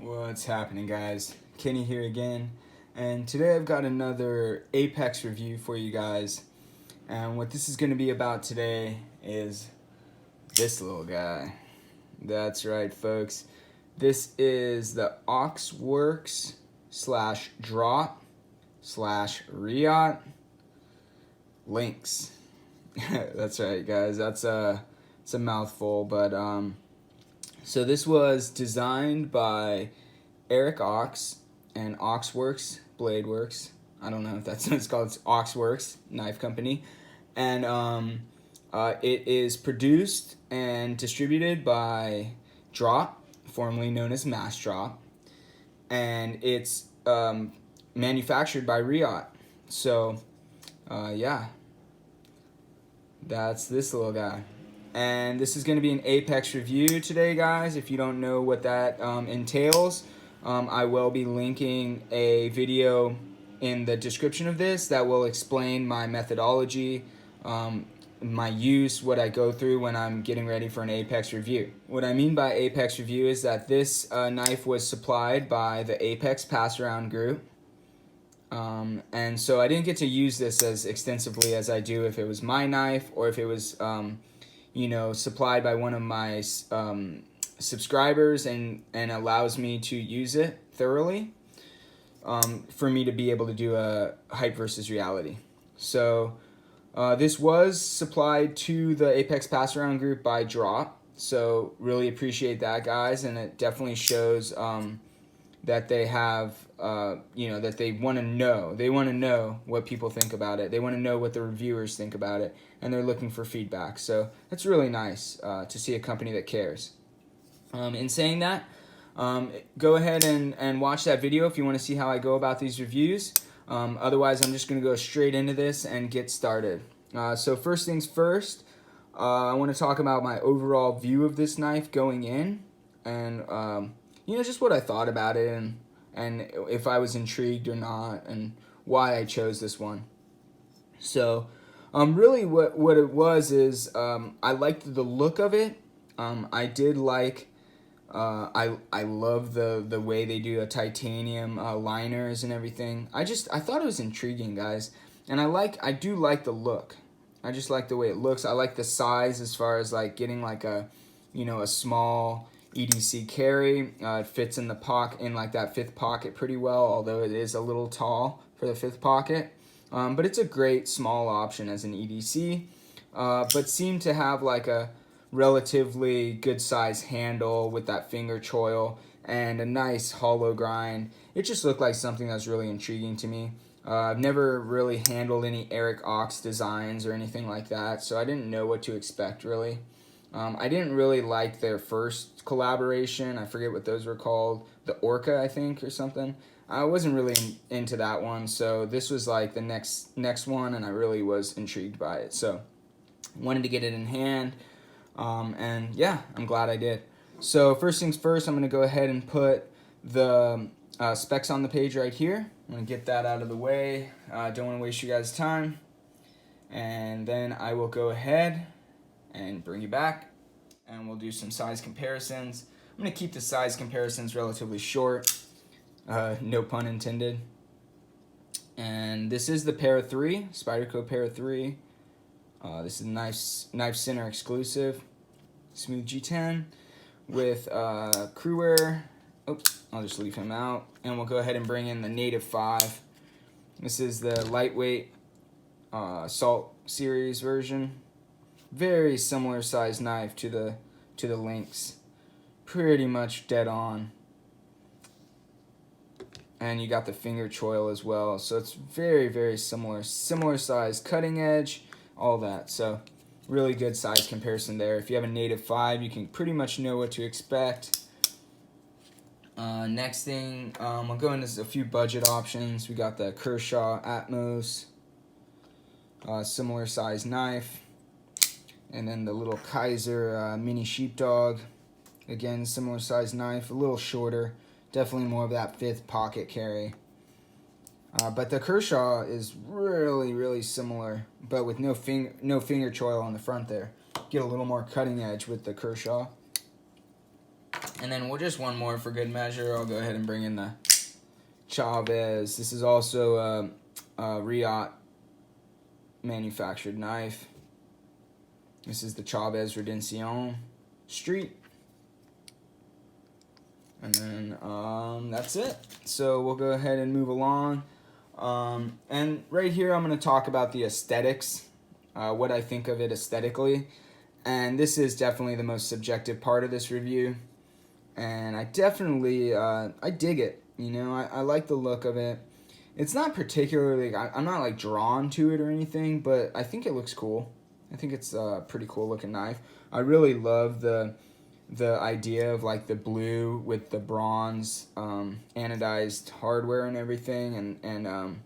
What's happening, guys? Kenny here again, and today I've got another Apex review for you guys. And what this is going to be about today is this little guy. That's right, folks. This is the Ochs / drop / Reate Lynx. That's right, guys. It's a mouthful, but so this was designed by Eric Ochs and Ochs Blade Works. I don't know if that's what it's called. It's Ochs Knife Company. And it is produced and distributed by Drop, formerly known as Mass Drop. And it's manufactured by Reate. So, yeah. That's this little guy. And this is going to be an Apex review today, guys. If you don't know what that entails, I will be linking a video in the description of this that will explain my methodology, my use, what I go through when I'm getting ready for an Apex review. What I mean by Apex review is that this knife was supplied by the Apex Pass-Around group. And so I didn't get to use this as extensively as I do if it was my knife or if it was supplied by one of my subscribers and allows me to use it thoroughly for me to be able to do a hype versus reality. So this was supplied to the Apex Pass-Around group by Drop. So really appreciate that, guys, and it definitely shows that they have, that they want to know. They want to know what people think about it. They want to know what the reviewers think about it, and they're looking for feedback. So that's really nice to see a company that cares. In saying that, go ahead and watch that video if you want to see how I go about these reviews. Otherwise, I'm just going to go straight into this and get started. So first things first, I want to talk about my overall view of this knife going in, and just what I thought about it, and if I was intrigued or not, and why I chose this one. So, really what it was is, I liked the look of it. I did like, I love the way they do a titanium liners and everything. I thought it was intriguing, guys, and I do like the look. I just like the way it looks. I like the size as far as like getting like a small EDC carry. It fits in the pocket, in like that fifth pocket pretty well, although it is a little tall for the fifth pocket. But it's a great small option as an EDC, but seemed to have like a relatively good size handle with that finger choil and a nice hollow grind. It just looked like something that was really intriguing to me. I've never really handled any Eric Ochs designs or anything like that, so I didn't know what to expect really. I didn't really like their first collaboration. I forget what those were called. The Orca, I think, or something. I wasn't really into that one, so this was like the next one, and I really was intrigued by it. So wanted to get it in hand, and yeah, I'm glad I did. So first things first, I'm going to go ahead and put the specs on the page right here. I'm going to get that out of the way. Don't want to waste you guys' time. And then I will go ahead and bring you back, and we'll do some size comparisons. I'm going to keep the size comparisons relatively short, no pun intended. And this is the Para 3, Spyderco Para 3. This is a Knife Center exclusive, smooth G10 with Crewwear. Oops, I'll just leave him out. And we'll go ahead and bring in the Native 5. This is the lightweight Salt series version. Very similar size knife to the Lynx. Pretty much dead on. And you got the finger choil as well. So it's very, very similar. Similar size cutting edge, all that. So really good size comparison there. If you have a Native 5, you can pretty much know what to expect. Next thing, I'll go into a few budget options. We got the Kershaw Atmos, similar size knife. And then the little Kaiser mini sheepdog, again similar size knife, a little shorter, definitely more of that fifth pocket carry. But the Kershaw is really, really similar, but with no finger choil on the front there. Get a little more cutting edge with the Kershaw. And then we'll just one more for good measure. I'll go ahead and bring in the Chavez. This is also a Reate manufactured knife. This is the Chavez Redencion Street. And then that's it. So we'll go ahead and move along. And right here I'm going to talk about the aesthetics, what I think of it aesthetically. And this is definitely the most subjective part of this review. And I definitely, I dig it. You know, I like the look of it. It's not particularly, I'm not like drawn to it or anything, but I think it looks cool. I think it's a pretty cool looking knife. I really love the idea of like the blue with the bronze anodized hardware and everything, and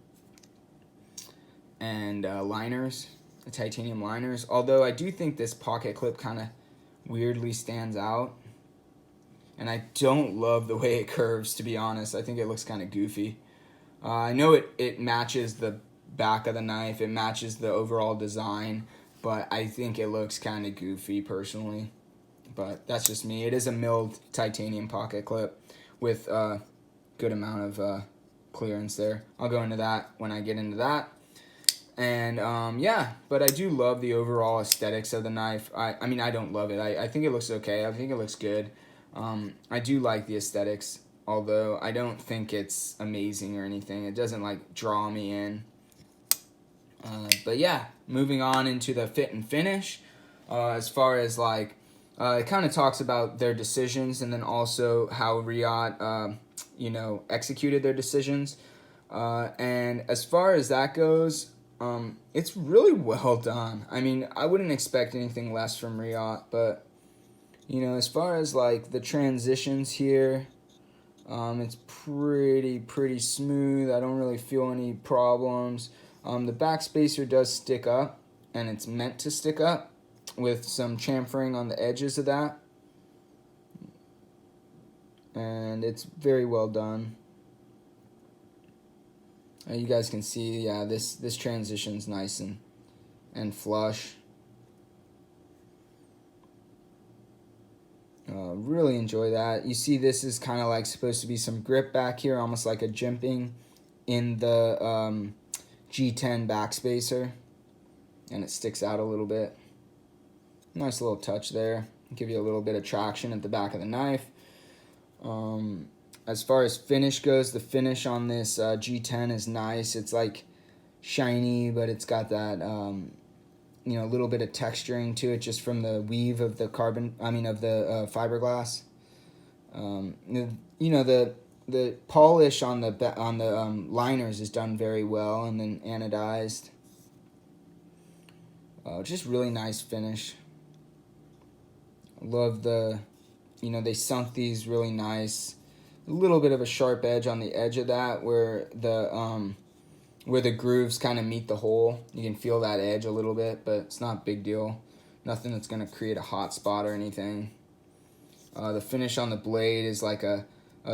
liners, the titanium liners. Although I do think this pocket clip kind of weirdly stands out, and I don't love the way it curves, to be honest. I think it looks kind of goofy. I know it matches the back of the knife, it matches the overall design, but I think it looks kind of goofy personally. But that's just me. It is a milled titanium pocket clip with a good amount of clearance there. I'll go into that when I get into that. And yeah, but I do love the overall aesthetics of the knife. I mean, I don't love it. I think it looks okay. I think it looks good. I do like the aesthetics, although I don't think it's amazing or anything. It doesn't like draw me in. But yeah, moving on into the fit and finish. As far as like, it kind of talks about their decisions and then also how Reate, executed their decisions. And as far as that goes, it's really well done. I mean, I wouldn't expect anything less from Reate, but, you know, as far as like the transitions here, it's pretty smooth. I don't really feel any problems. The back spacer does stick up, and it's meant to stick up, with some chamfering on the edges of that, and it's very well done. You guys can see, yeah, this transition's nice and flush. Really enjoy that. You see, this is kind of like supposed to be some grip back here, almost like a jimping in the G10 backspacer, and it sticks out a little bit. Nice little touch there. Give you a little bit of traction at the back of the knife. As far as finish goes, the finish on this G10 is nice. It's like shiny, but it's got that little bit of texturing to it just from the weave of the fiberglass. The polish on the liners is done very well, and then anodized. Just really nice finish. Love they sunk these really nice. A little bit of a sharp edge on the edge of that where the grooves kind of meet the hole. You can feel that edge a little bit, but it's not a big deal. Nothing that's going to create a hot spot or anything. The finish on the blade is like a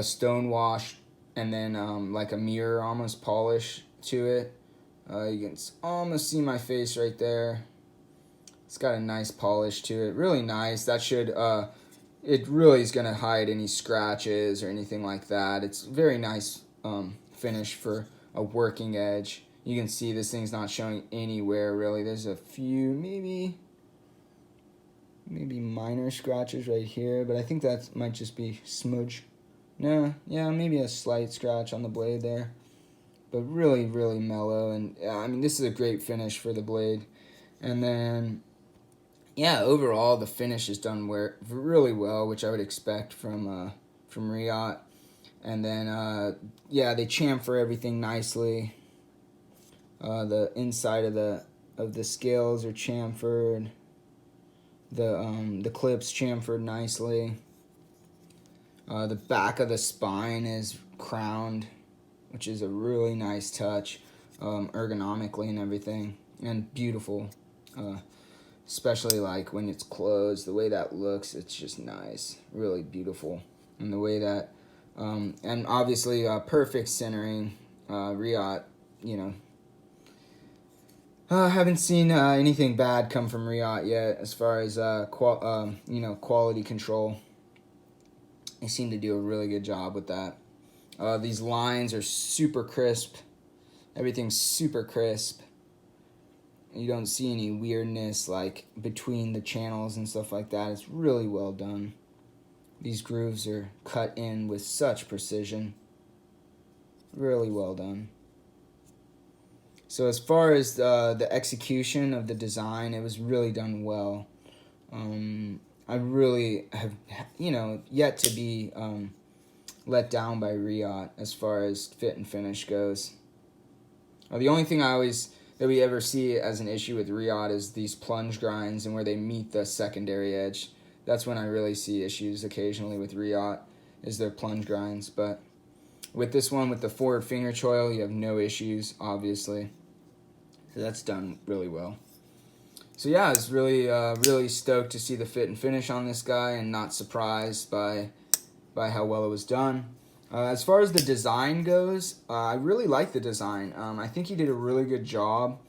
stone wash and then like a mirror almost polish to it. You can almost see my face right there. It's got a nice polish to it. Really nice. That should, it really is going to hide any scratches or anything like that. It's very nice finish for a working edge. You can see this thing's not showing anywhere really. There's a few maybe minor scratches right here, but I think that might just be smudge. No, yeah, maybe a slight scratch on the blade there. But really, really mellow. And I mean, this is a great finish for the blade. And then, yeah, overall the finish is done really well, which I would expect from Reate. And then, they chamfer everything nicely. The inside of the scales are chamfered. The clips chamfered nicely. The back of the spine is crowned, which is a really nice touch, ergonomically and everything, and beautiful. Especially like when it's closed, the way that looks, it's just nice, really beautiful. And the way that, and obviously perfect centering. Reate, haven't seen anything bad come from Reate yet as far as quality control. They seem to do a really good job with that. These lines are super crisp. Everything's super crisp. You don't see any weirdness like between the channels and stuff like that. It's really well done. These grooves are cut in with such precision. Really well done. So as far as the execution of the design, it was really done well. I really have, yet to be let down by Reate as far as fit and finish goes. The only thing that we ever see as an issue with Reate is these plunge grinds and where they meet the secondary edge. That's when I really see issues occasionally with Reate, is their plunge grinds. But with this one, with the forward finger choil, you have no issues, obviously. So that's done really well. So yeah, I was really stoked to see the fit and finish on this guy, and not surprised by how well it was done. As far as the design goes, I really like the design. I think he did a really good job.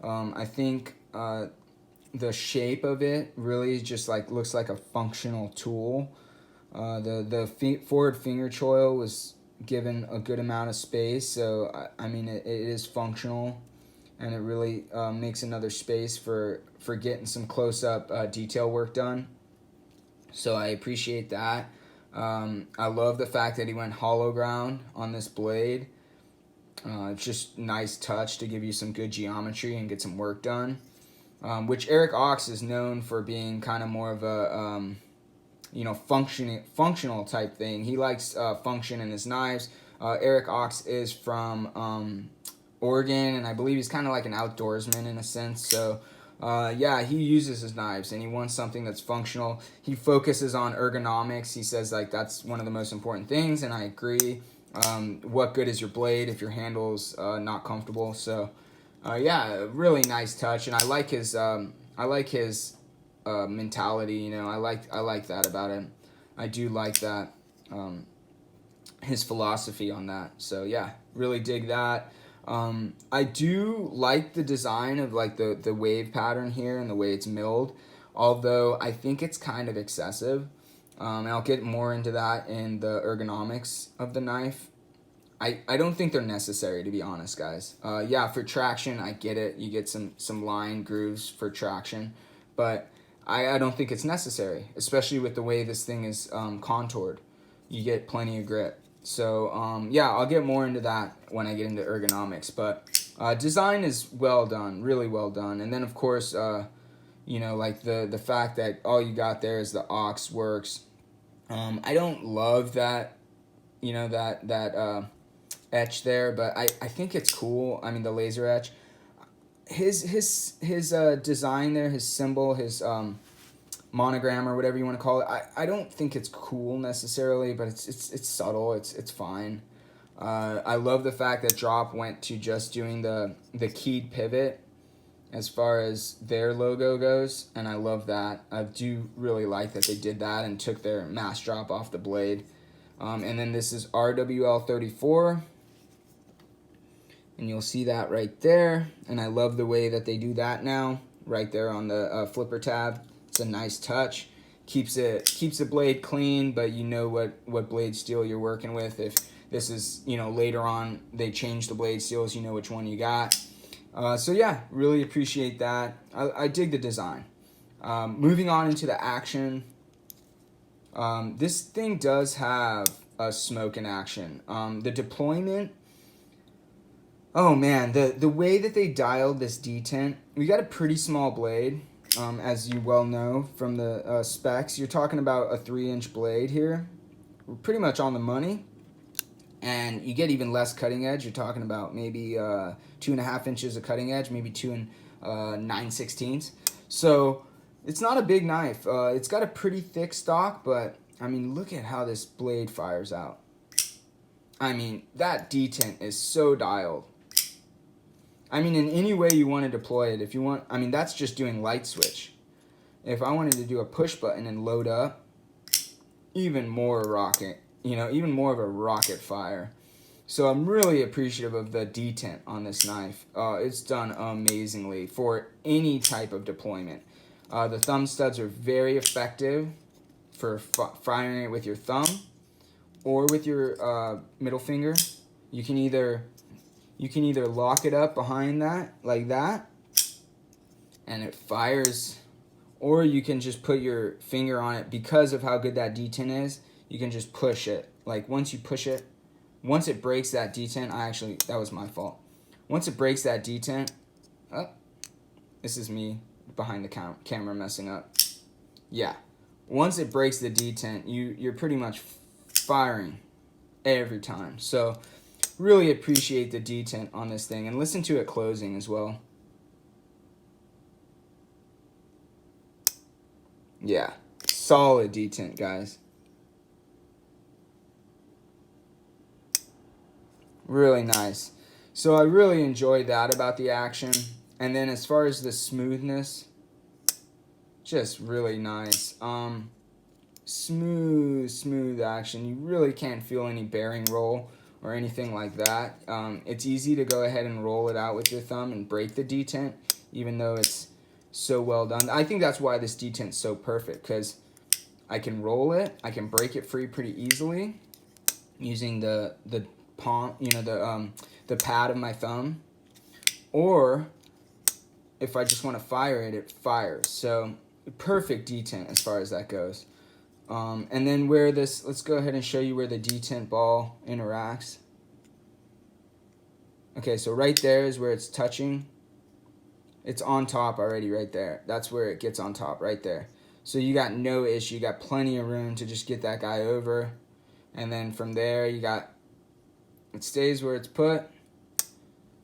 I think the shape of it really just looks like a functional tool. The forward finger choil was given a good amount of space, so I mean it is functional, and it really makes another space for getting some close-up detail work done. So I appreciate that. I love the fact that he went hollow ground on this blade. It's just nice touch to give you some good geometry and get some work done. Which Eric Ochs is known for being kind of more of a functional type thing. He likes function in his knives. Eric Ochs is from Oregon, and I believe he's kind of like an outdoorsman in a sense. So yeah, he uses his knives and he wants something that's functional. He focuses on ergonomics. He says that's one of the most important things, and I agree. What good is your blade if your handle's not comfortable? So yeah, really nice touch, and I like his mentality. I like that about him. I do like that, his philosophy on that. So yeah, really dig that. I do like the design of the wave pattern here and the way it's milled, although I think it's kind of excessive. And I'll get more into that in the ergonomics of the knife. I don't think they're necessary, to be honest, guys. Yeah, for traction, I get it. You get some line grooves for traction, but I don't think it's necessary, especially with the way this thing is contoured. You get plenty of grip. So yeah, I'll get more into that when I get into ergonomics. But design is well done, really well done. And then of course, the fact that all you got there is the Ochs works. I don't love that, that etch there, but I think it's cool. I mean, the laser etch. His design there, his symbol, his monogram or whatever you want to call it. I don't think it's cool necessarily, but it's subtle. It's fine. I love the fact that Drop went to just doing the keyed pivot as far as their logo goes, and I love that. I do really like that they did that and took their mass drop off the blade. And then this is RWL34, and you'll see that right there. And I love the way that they do that now, right there on the flipper tab. It's a nice touch. Keeps the blade clean, but you know what blade steel you're working with. If this is, later on they change the blade steels, you know which one you got. So yeah, really appreciate that. I dig the design. Moving on into the action. This thing does have a smoke in action. The deployment, oh man, the way that they dialed this detent, we got a pretty small blade. As you well know from the specs, you're talking about a 3-inch blade here. We're pretty much on the money. And you get even less cutting edge. You're talking about maybe 2.5 inches of cutting edge, maybe 2 9/16. So it's not a big knife. It's got a pretty thick stock, but I mean, look at how this blade fires out. I mean, that detent is so dialed. I mean, in any way you want to deploy it, if you want, I mean, that's just doing light switch. If I wanted to do a push button and load up, even more rocket, even more of a rocket fire. So I'm really appreciative of the detent on this knife. It's done amazingly for any type of deployment. The thumb studs are very effective for firing it with your thumb. or with your middle finger. You can either lock it up behind that like that, and it fires, or you can just put your finger on it. Because of how good that detent is, you can just push it. Like once you push it, once it breaks that detent, that was my fault. Once it breaks that detent, this is me behind the camera messing up. Yeah, once it breaks the detent, you're pretty much firing every time. So really appreciate the detent on this thing, and listen to it closing as well. Yeah, solid detent, guys. Really nice. So I really enjoyed that about the action. And then as far as the smoothness, just really nice. Smooth action. You really can't feel any bearing roll or anything like that. It's easy to go ahead and roll it out with your thumb and break the detent, even though it's so well done. I think that's why this detent's so perfect, because I can roll it, I can break it free pretty easily using the palm, the pad of my thumb, or if I just want to fire it, it fires. So perfect detent as far as that goes. And then let's go ahead and show you where the detent ball interacts. Okay, so right there is where it's touching. It's on top already right there. That's where it gets on top right there. So you got no issue. You got plenty of room to just get that guy over. And then from there, it stays where it's put,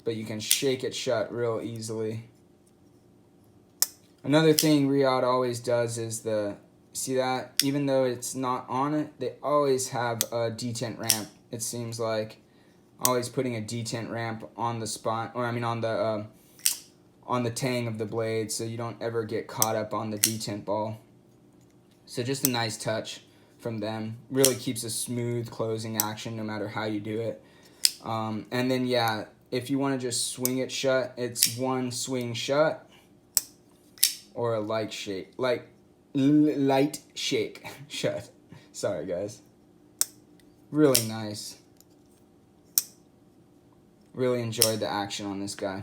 but you can shake it shut real easily. Another thing Reate always does is see that? Even though it's not on it, they always have a detent ramp. It seems like always putting a detent ramp on the spine, or on the tang of the blade, so you don't ever get caught up on the detent ball. So just a nice touch from them. Really keeps a smooth closing action no matter how you do it. And then yeah, if you want to just swing it shut, it's one swing shut or a light shake shut. Sorry guys. Really nice. Really enjoyed the action on this guy.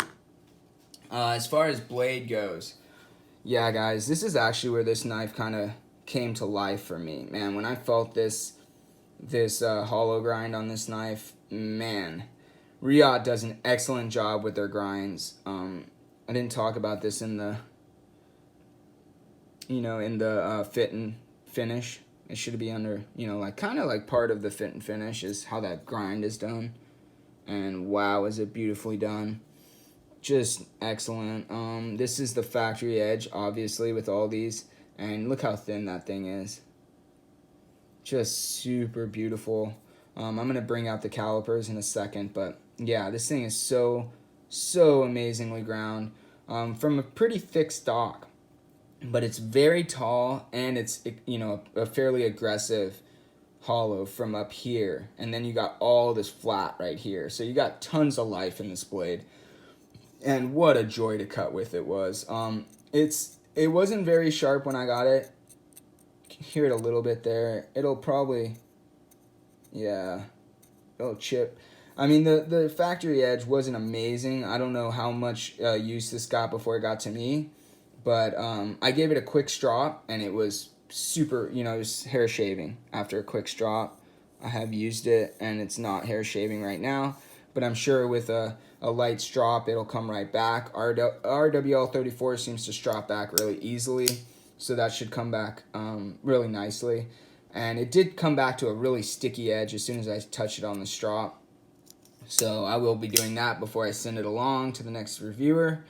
As far as blade goes, yeah guys, this is actually where this knife kind of came to life for me. Man, when I felt this hollow grind on this knife, man, Reate does an excellent job with their grinds. I didn't talk about this in the fit and finish. It should be under, kind of like part of the fit and finish is how that grind is done. And wow, is it beautifully done. Just excellent. This is the factory edge, obviously, with all these. And look how thin that thing is. Just super beautiful. I'm going to bring out the calipers in a second. But yeah, this thing is so amazingly ground. From a pretty thick stock. But it's very tall, and it's, a fairly aggressive hollow from up here. And then you got all this flat right here. So you got tons of life in this blade. And what a joy to cut with it was. It wasn't very sharp when I got it. You can hear it a little bit there. It'll probably, yeah, it'll chip. I mean, the factory edge wasn't amazing. I don't know how much use this got before it got to me. But I gave it a quick strop, and it was super, it was hair shaving after a quick strop. I have used it, and it's not hair shaving right now. But I'm sure with a light strop, it'll come right back. RWL34 seems to strop back really easily, so that should come back really nicely. And it did come back to a really sticky edge as soon as I touch it on the strop. So I will be doing that before I send it along to the next reviewer.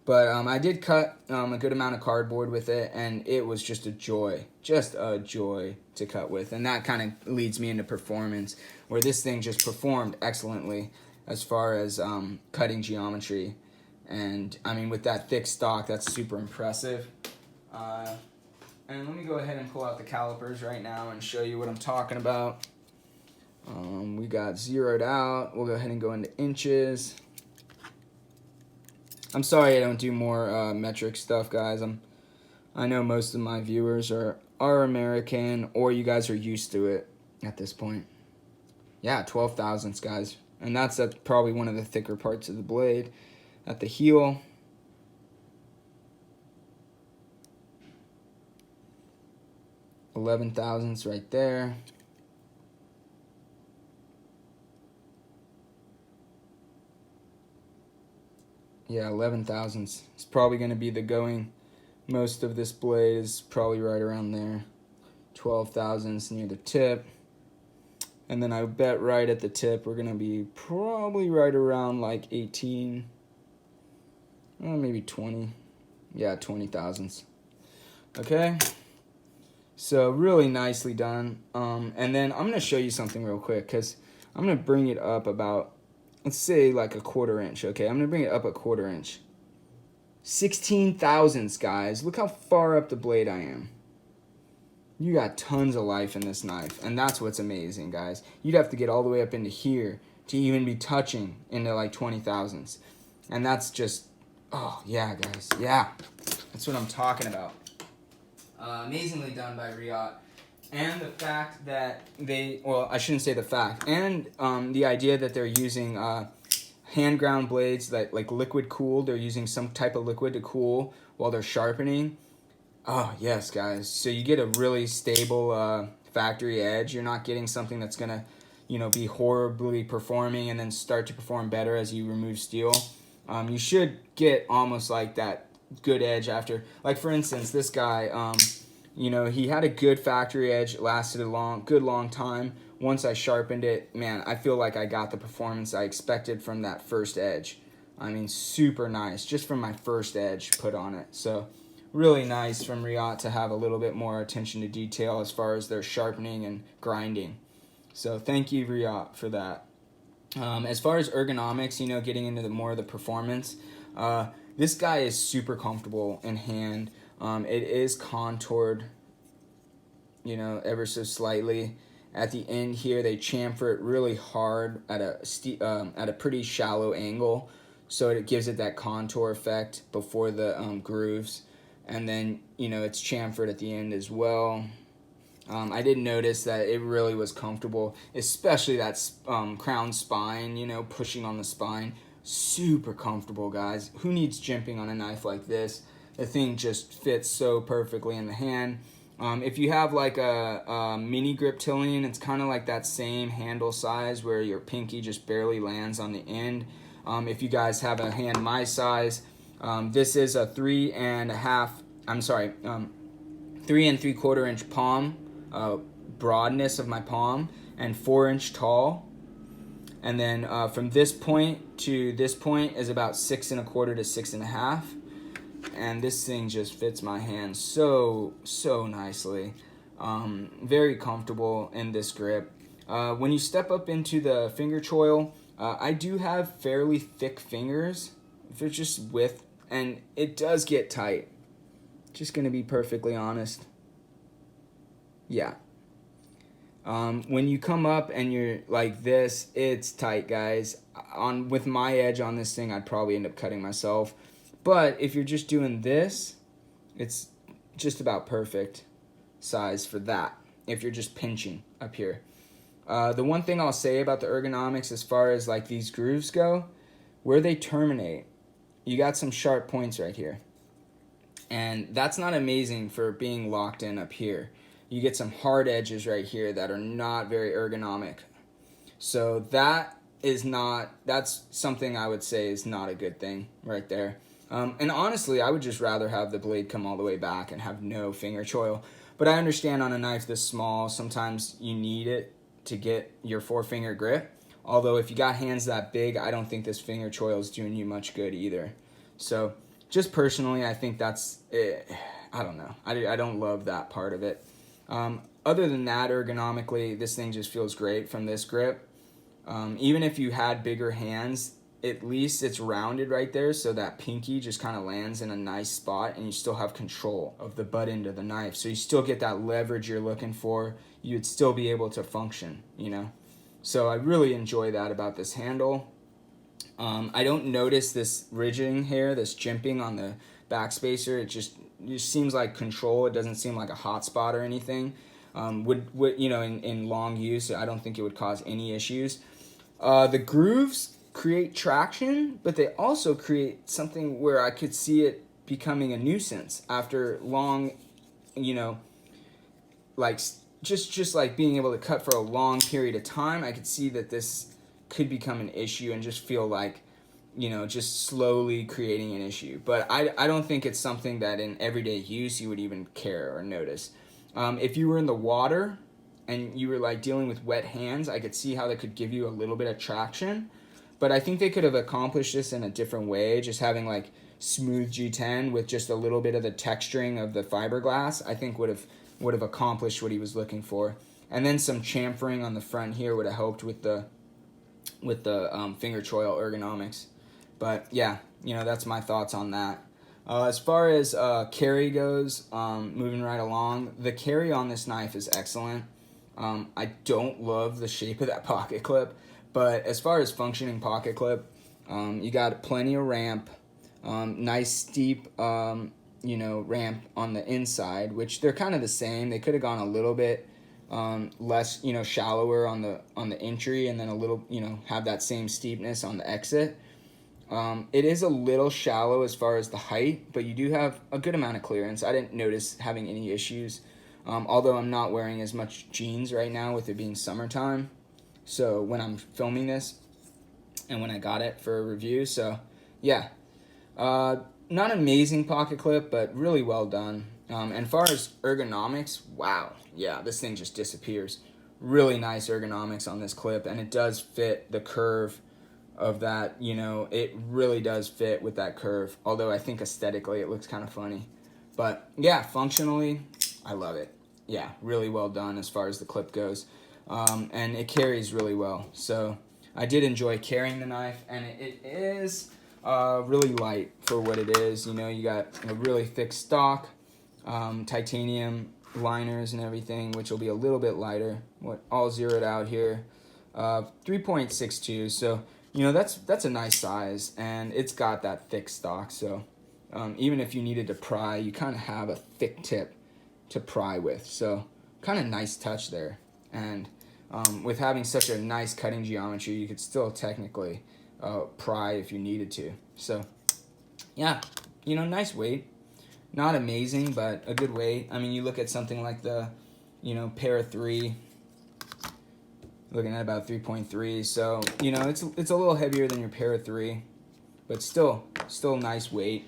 But I did cut a good amount of cardboard with it, and it was just a joy to cut with. And that kind of leads me into performance, where this thing just performed excellently as far as cutting geometry. And, I mean, with that thick stock, that's super impressive. And let me go ahead and pull out the calipers right now and show you what I'm talking about. We got zeroed out. We'll go ahead and go into inches. I'm sorry I don't do more metric stuff, guys. I know most of my viewers are American, or you guys are used to it at this point. Yeah, 12 thousandths, guys. And that's probably one of the thicker parts of the blade. At the heel, 11 thousandths right there. Yeah, 11 thousandths. It's probably going to be the going. Most of this blade is probably right around there. 12 thousandths near the tip. And then I bet right at the tip we're going to be probably right around like 18, maybe 20. Yeah, 20 thousandths. Okay. So really nicely done. And then I'm going to show you something real quick because I'm going to bring it up about, let's say like a 1/4 inch. Okay, I'm going to bring it up a 1/4 inch. 16 thousandths, guys. Look how far up the blade I am. You got tons of life in this knife, and that's what's amazing, guys. You'd have to get all the way up into here to even be touching into like 20 thousandths. And that's just, oh yeah, guys, yeah. That's what I'm talking about. Amazingly done by Reate. And the fact that well, I shouldn't say the fact, and the idea that they're using hand ground blades that like liquid cooled. They're using some type of liquid to cool while they're sharpening. Oh, yes, guys. So you get a really stable factory edge. You're not getting something that's going to, be horribly performing and then start to perform better as you remove steel. You should get almost like that good edge after. Like, for instance, this guy, he had a good factory edge. It lasted a good long time. Once I sharpened it, man, I feel like I got the performance I expected from that first edge. I mean, super nice, just from my first edge put on it. So really nice from Reate to have a little bit more attention to detail as far as their sharpening and grinding. So thank you, Reate, for that. As far as ergonomics, getting into more of the performance, this guy is super comfortable in hand. It is contoured, ever so slightly. At the end here, they chamfer it really hard at a pretty shallow angle, so it gives it that contour effect before the grooves. And then, it's chamfered at the end as well. I did notice that it really was comfortable, especially that crown spine, pushing on the spine. Super comfortable, guys. Who needs jimping on a knife like this? The thing just fits so perfectly in the hand. If you have like a mini grip Tillian, it's kind of like that same handle size where your pinky just barely lands on the end. If you guys have a hand my size, this is a 3 3¾ inch palm, broadness of my palm, and 4-inch tall. And then from this point to this point is about 6¼ to 6½. And this thing just fits my hand so nicely. Very comfortable in this grip. When you step up into the finger choil, I do have fairly thick fingers. If it's just width, and it does get tight. Just gonna be perfectly honest. Yeah. When you come up and you're like this, it's tight, guys. With my edge on this thing, I'd probably end up cutting myself. But if you're just doing this, it's just about perfect size for that, if you're just pinching up here. The one thing I'll say about the ergonomics as far as like these grooves go, where they terminate, you got some sharp points right here. And that's not amazing for being locked in up here. You get some hard edges right here that are not very ergonomic. So that's something I would say is not a good thing right there. And honestly, I would just rather have the blade come all the way back and have no finger choil. But I understand on a knife this small, sometimes you need it to get your 4-finger grip. Although if you got hands that big, I don't think this finger choil is doing you much good either. So just personally, I think that's it. I don't know. I don't love that part of it. Other than that, ergonomically, this thing just feels great from this grip. Even if you had bigger hands, at least it's rounded right there, so that pinky just kind of lands in a nice spot, and you still have control of the butt end of the knife. So you still get that leverage you're looking for. You'd still be able to function, So I really enjoy that about this handle. I don't notice this ridging here, this jimping on the backspacer. It just seems like control. It doesn't seem like a hot spot or anything. would you know, in long use, I don't think it would cause any issues. The grooves create traction, but they also create something where I could see it becoming a nuisance after long, you know, like just like being able to cut for a long period of time. I could see that this could become an issue and just feel like, you know, just slowly creating an issue. But I don't think it's something that in everyday use you would even care or notice. If you were in the water and you were like dealing with wet hands, I could see how that could give you a little bit of traction. But I think they could have accomplished this in a different way, just having like smooth G10 with just a little bit of the texturing of the fiberglass, I think would have accomplished what he was looking for. And then some chamfering on the front here would have helped with the finger choil ergonomics. But yeah, you know, that's my thoughts on that. As far as carry goes, moving right along, the carry on this knife is excellent. I don't love the shape of that pocket clip, but as far as functioning pocket clip, you got plenty of ramp, nice steep, you know, ramp on the inside, which they're kind of the same. They could have gone a little bit less, you know, shallower on the entry, and then a little, you know, have that same steepness on the exit. It is a little shallow as far as the height, but you do have a good amount of clearance. I didn't notice having any issues, although I'm not wearing as much jeans right now with it being summertime. So when I'm filming this and when I got it for a review, so yeah, not amazing pocket clip, but really well done. And as far as ergonomics, wow, yeah, this thing just disappears. Really nice ergonomics on this clip, and it does fit the curve of that, you know, it really does fit with that curve, although I think aesthetically it looks kind of funny. But yeah, functionally, I love it. Yeah, really well done as far as the clip goes. And it carries really well. So I did enjoy carrying the knife, and it is really light for what it is. You know, you got a really thick stock, titanium liners and everything, which will be a little bit lighter. All zeroed out here, 3.62. So you know, that's a nice size, and it's got that thick stock. So even if you needed to pry, you kind of have a thick tip to pry with. So kind of nice touch there. And with having such a nice cutting geometry, you could still technically pry if you needed to. So yeah, you know, nice weight. Not amazing, but a good weight. I mean, you look at something like the, you know, Para 3, looking at about 3.3. So, you know, it's a little heavier than your Para 3, but still nice weight.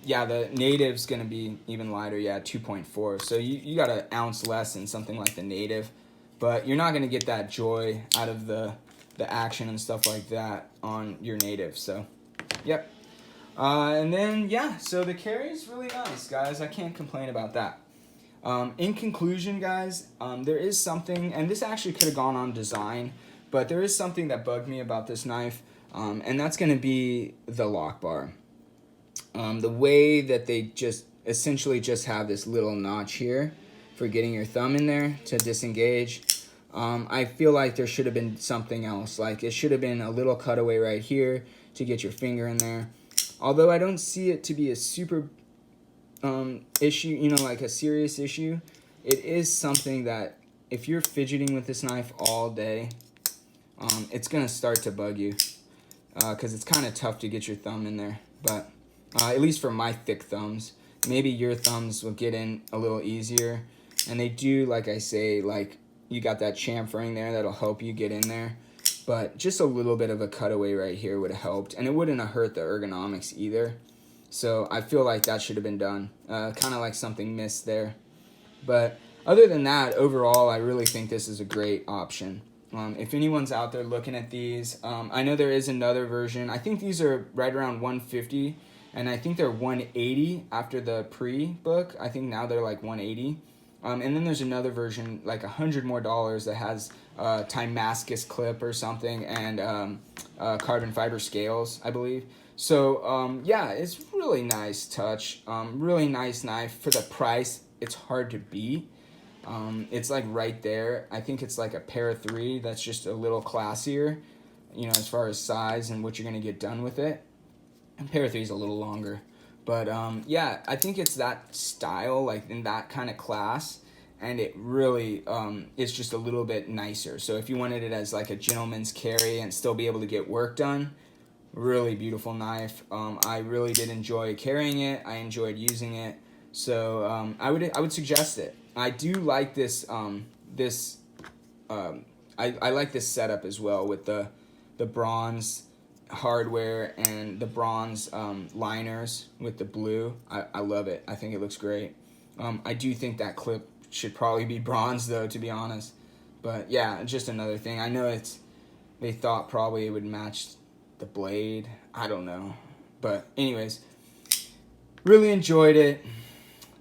Yeah, the Native's going to be even lighter, yeah, 2.4. So you got an ounce less than something like the Native, but you're not going to get that joy out of the action and stuff like that on your Native. So, yep. And then, yeah, so the carry is really nice, guys. I can't complain about that. In conclusion, guys, there is something, and this actually could have gone on design, but there is something that bugged me about this knife, and that's going to be the Lockbar. The way that they essentially just have this little notch here for getting your thumb in there to disengage. I feel like there should have been something else. Like it should have been a little cutaway right here to get your finger in there. Although I don't see it to be a super issue, you know, like a serious issue, it is something that if you're fidgeting with this knife all day, it's going to start to bug you because it's kind of tough to get your thumb in there. But at least for my thick thumbs, maybe your thumbs will get in a little easier. And they do, like I say, like you got that chamfering there that'll help you get in there. But just a little bit of a cutaway right here would have helped. And it wouldn't have hurt the ergonomics either. So I feel like that should have been done. Kind of like something missed there. But other than that, overall, I really think this is a great option. If anyone's out there looking at these, I know there is another version. I think these are right around 150, and I think they're 180 after the pre-book. I think now they're like 180. And then there's another version, like $100 more that has Timascus clip or something, and carbon fiber scales, I believe. So, yeah, it's really nice touch. Really nice knife. For the price, it's hard to beat. It's like right there. I think it's like a Para 3 that's just a little classier, you know, as far as size and what you're going to get done with it. And Para 3 is a little longer. But, yeah, I think it's that style, like in that kind of class. and it really is just a little bit nicer. So if you wanted it as like a gentleman's carry and still be able to get work done, really beautiful knife. I really did enjoy carrying it. I enjoyed using it. So I would suggest it. I do like this I like this setup as well with the bronze hardware and the bronze liners with the blue. I love it. I think it looks great. I do think that clip should probably be bronze though, to be honest. But yeah, just another thing. I know they thought probably it would match the blade. I don't know. But anyways, really enjoyed it.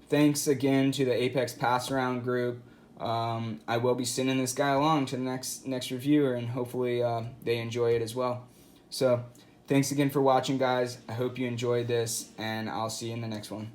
Thanks again to the Apex Pass Around group. I will be sending this guy along to the next reviewer, and hopefully they enjoy it as well. So thanks again for watching, guys. I hope you enjoyed this, and I'll see you in the next one.